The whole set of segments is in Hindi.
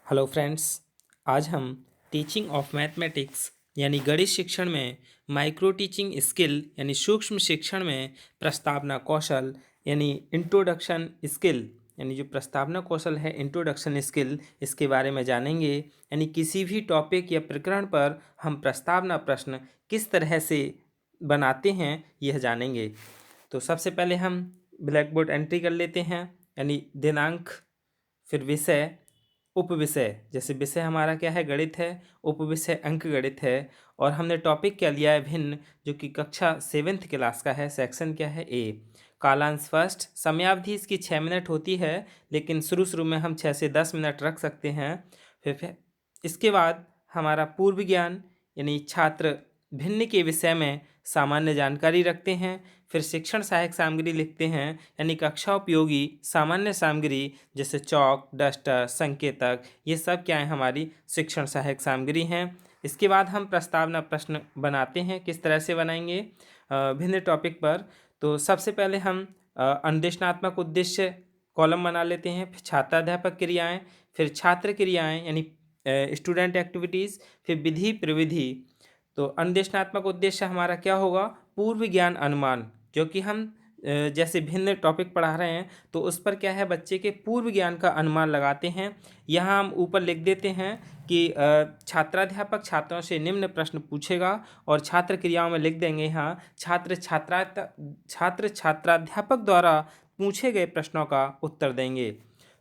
Hello friends. आज हम टीचिंग ऑफ मैथमेटिक्स यानी गणित शिक्षण में माइक्रो टीचिंग स्किल यानी सूक्ष्म शिक्षण में प्रस्तावना कौशल यानी इंट्रोडक्शन स्किल यानी जो प्रस्तावना कौशल है इंट्रोडक्शन स्किल, इसके बारे में जानेंगे। यानी किसी भी टॉपिक या प्रकरण पर हम प्रस्तावना प्रश्न किस तरह से बनाते हैं यह जानेंगे। तो सबसे पहले हम ब्लैक बोर्ड एंट्री कर लेते हैं, यानी दिनांक, फिर विषय, उपविषय। जैसे विषय हमारा क्या है, गणित है, उपविषय अंक गणित है, और हमने टॉपिक क्या लिया है, भिन्न, जो कि कक्षा 7th क्लास का है। सेक्शन क्या है, ए। कालांश फर्स्ट। समयावधि इसकी 6 मिनट होती है, लेकिन शुरू में हम 6 से 10 मिनट रख सकते हैं। फिर इसके बाद हमारा पूर्व ज्ञान, यानी छात्र भिन्न के विषय में सामान्य जानकारी रखते हैं। फिर शिक्षण सहायक सामग्री लिखते हैं, यानी कक्षा उपयोगी सामान्य सामग्री जैसे चौक, डस्टर, संकेतक, ये सब क्या है, हमारी शिक्षण सहायक सामग्री हैं। इसके बाद हम प्रस्तावना प्रश्न बनाते हैं। किस तरह से बनाएंगे भिन्न टॉपिक पर। तो सबसे पहले हम अन्वेषणात्मक उद्देश्य कॉलम बना लेते हैं, फिर छात्राध्यापक क्रियाएं, फिर छात्र क्रियाएं यानी स्टूडेंट एक्टिविटीज़, फिर विधि प्रविधि। तो अन्वेषणात्मक उद्देश्य हमारा क्या होगा, पूर्व ज्ञान अनुमान, क्योंकि हम जैसे भिन्न टॉपिक पढ़ा रहे हैं तो उस पर क्या है, बच्चे के पूर्व ज्ञान का अनुमान लगाते हैं। यहाँ हम ऊपर लिख देते हैं कि छात्राध्यापक छात्रों से निम्न प्रश्न पूछेगा, और छात्र क्रियाओं में लिख देंगे यहाँ छात्र छात्राध्यापक द्वारा पूछे गए प्रश्नों का उत्तर देंगे।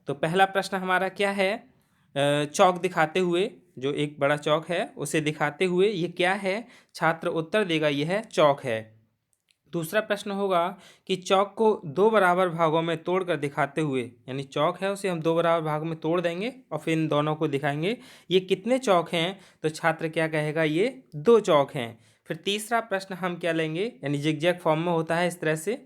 तो पहला प्रश्न हमारा क्या है, चौक दिखाते हुए, जो एक बड़ा चौक है उसे दिखाते हुए ये क्या है, छात्र उत्तर देगा यह चौक है। दूसरा प्रश्न होगा कि चौक को 2 बराबर भागों में तोड़कर दिखाते हुए, यानी चौक है उसे हम 2 बराबर भागों में तोड़ देंगे और फिर इन दोनों को दिखाएंगे, ये कितने चौक हैं। तो छात्र क्या कहेगा, ये 2 चौक हैं। फिर तीसरा प्रश्न हम क्या लेंगे, यानी जिगजैग फॉर्म में होता है इस तरह से,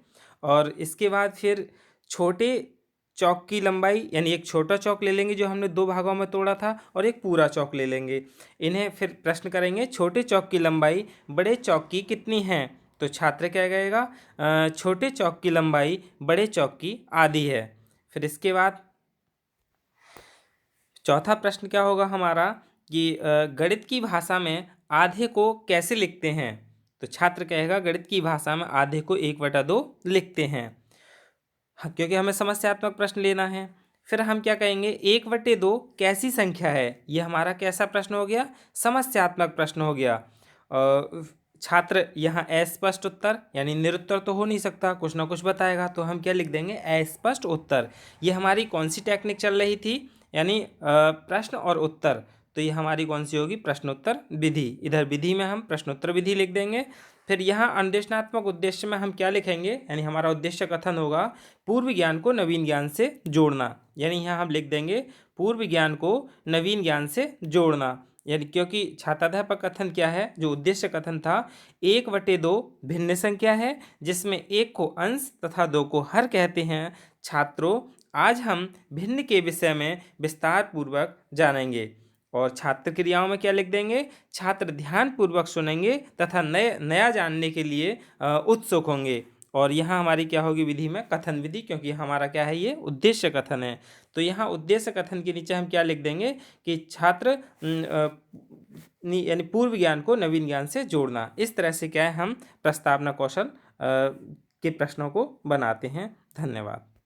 और इसके बाद फिर छोटे चौक की लंबाई, यानी एक छोटा चौक ले लेंगे जो हमने 2 भागों में तोड़ा था, और एक पूरा चौक ले लेंगे। इन्हें फिर प्रश्न करेंगे, छोटे चौक की लंबाई बड़े चौक की कितनी है। तो छात्र क्या कहेगा, छोटे चौक की लंबाई बड़े चौक की आधी है। फिर इसके बाद चौथा प्रश्न क्या होगा हमारा कि गणित की भाषा में आधे को कैसे लिखते हैं। तो छात्र कहेगा गणित की भाषा में आधे को 1/2 लिखते हैं। हाँ, क्योंकि हमें समस्यात्मक प्रश्न लेना है। फिर हम क्या कहेंगे, 1/2 कैसी संख्या है, ये हमारा कैसा प्रश्न हो गया, समस्यात्मक प्रश्न हो गया। छात्र यहाँ अस्पष्ट उत्तर, यानी निरुत्तर तो हो नहीं सकता, कुछ ना कुछ बताएगा, तो हम क्या लिख देंगे, अस्पष्ट उत्तर। ये हमारी कौन सी टेक्निक चल रही थी, यानी प्रश्न और उत्तर। तो ये हमारी कौन सी होगी, प्रश्नोत्तर विधि। इधर विधि में हम प्रश्नोत्तर विधि लिख देंगे। फिर यहाँ अन्वेषणात्मक उद्देश्य में हम क्या लिखेंगे, यानी हमारा उद्देश्य कथन होगा पूर्व ज्ञान को नवीन ज्ञान से जोड़ना, यानी यहाँ हम लिख देंगे पूर्व ज्ञान को नवीन ज्ञान से जोड़ना। यानी क्योंकि छात्राध्यापक कथन क्या है, जो उद्देश्य कथन था, 1/2 भिन्न संख्या है जिसमें 1 को अंश तथा 2 को हर कहते हैं। छात्रों, आज हम भिन्न के विषय में विस्तार पूर्वक जानेंगे। और छात्र क्रियाओं में क्या लिख देंगे, छात्र ध्यान पूर्वक सुनेंगे तथा नया जानने के लिए उत्सुक होंगे। और यहाँ हमारी क्या होगी विधि में, कथन विधि, क्योंकि हमारा क्या है, ये उद्देश्य कथन है। तो यहाँ उद्देश्य कथन के नीचे हम क्या लिख देंगे कि छात्र यानी पूर्व ज्ञान को नवीन ज्ञान से जोड़ना। इस तरह से क्या है, हम प्रस्तावना कौशल के प्रश्नों को बनाते हैं। धन्यवाद।